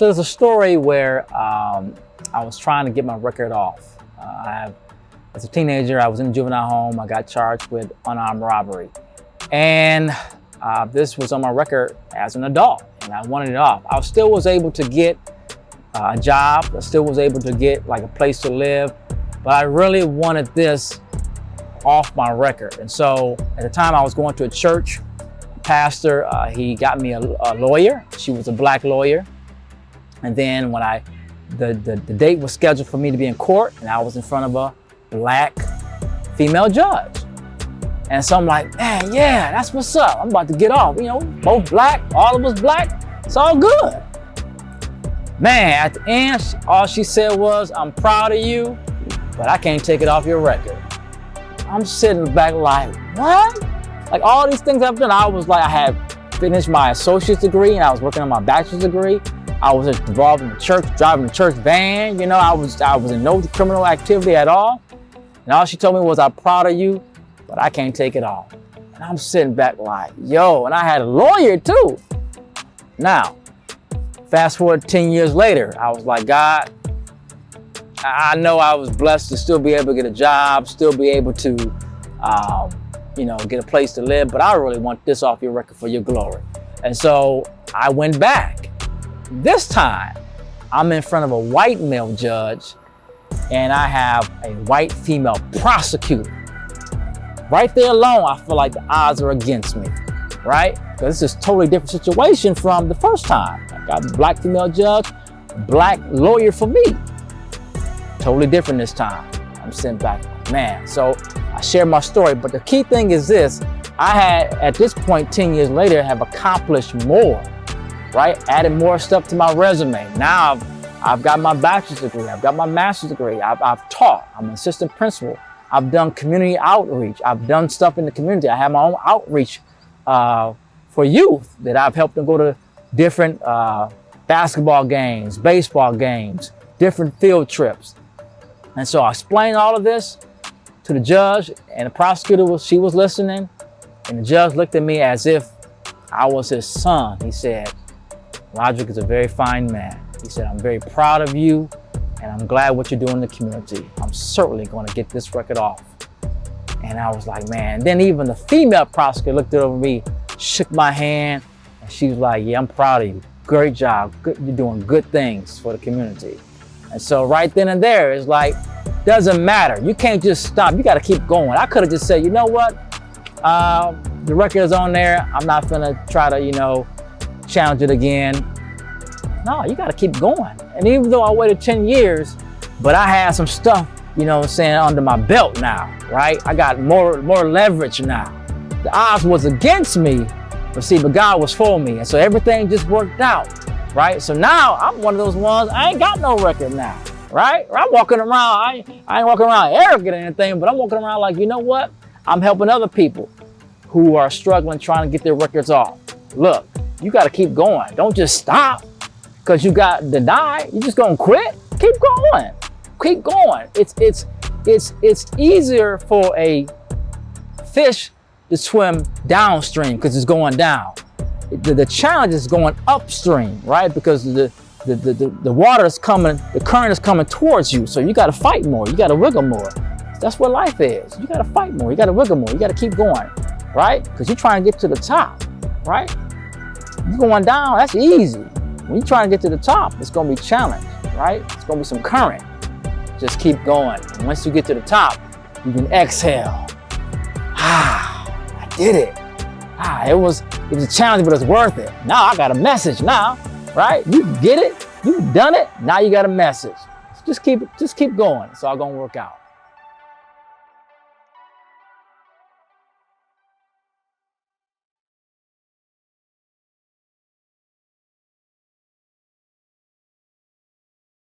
So there's a story where I was trying to get my record off. As a teenager, I was in a juvenile home. I got charged with unarmed robbery. And this was on my record as an adult, and I wanted it off. I still was able to get a job. I still was able to get like a place to live, but I really wanted this off my record. And so at the time I was going to a church pastor, he got me a lawyer. She was a black lawyer. And then when the date was scheduled for me to be in court, and I was in front of a black female judge. And so I'm like, man, yeah, that's what's up. I'm about to get off. You know, both black, all of us black, it's all good. Man, at the end, all she said was, I'm proud of you, but I can't take it off your record. I'm sitting back like, what? Like all these things I've done, I was like, I had finished my associate's degree and I was working on my bachelor's degree. I was involved in the church, driving the church van. You know, I was in no criminal activity at all. And all she told me was, I'm proud of you, but I can't take it off. And I'm sitting back like, yo, and I had a lawyer too. Now, fast forward 10 years later, I was like, God, I know I was blessed to still be able to get a job, still be able to, you know, get a place to live, but I really want this off your record for your glory. And so I went back. This time, I'm in front of a white male judge, and I have a white female prosecutor. Right there alone, I feel like the odds are against me, right? Because this is a totally different situation from the first time. I got a black female judge, black lawyer for me. Totally different this time. I'm sitting back, man. So I share my story, but the key thing is this. I had, at this point, 10 years later, have accomplished more, right? Added more stuff to my resume. Now I've got my bachelor's degree. I've got my master's degree. I've taught. I'm an assistant principal. I've done community outreach. I've done stuff in the community. I have my own outreach for youth that I've helped them go to different basketball games, baseball games, different field trips. And so I explained all of this to the judge, and the prosecutor she was listening, and the judge looked at me as if I was his son. He said, Roderick is a very fine man. He said, I'm very proud of you, and I'm glad what you're doing in the community. I'm certainly going to get this record off. And I was like, man. Then even the female prosecutor looked over me, shook my hand, and she was like, yeah, I'm proud of you. Great job. You're doing good things for the community. And so right then and there, it's like, doesn't matter. You can't just stop. You got to keep going. I could have just said, you know what? The record is on there. I'm not going to try to, you know, challenge it again. No, you got to keep going. And even though I waited 10 years, but I had some stuff, you know what I'm saying, under my belt now, right? I got more leverage now. The odds was against me, but God was for me. And so everything just worked out, right? So now I'm one of those ones, I ain't got no record now, right? I'm walking around, I ain't walking around arrogant or anything, but I'm walking around like, you know what? I'm helping other people who are struggling, trying to get their records off. Look, you got to keep going. Don't just stop because you got denied. You just gonna quit? Keep going. Keep going. It's easier for a fish to swim downstream because it's going down. The challenge is going upstream, right? Because the water is coming, the current is coming towards you. So you got to fight more. You got to wiggle more. That's what life is. You got to fight more. You got to wiggle more. You got to keep going, right? Because you're trying to get to the top, right? You're going down, that's easy. When you're trying to get to the top, it's going to be challenged, right? It's going to be some current. Just keep going. And once you get to the top, you can exhale. I did it. It was a challenge, but it's worth it. Now I got a message now, right? You get it. You've done it. Now you got a message. Just keep going. It's all going to work out.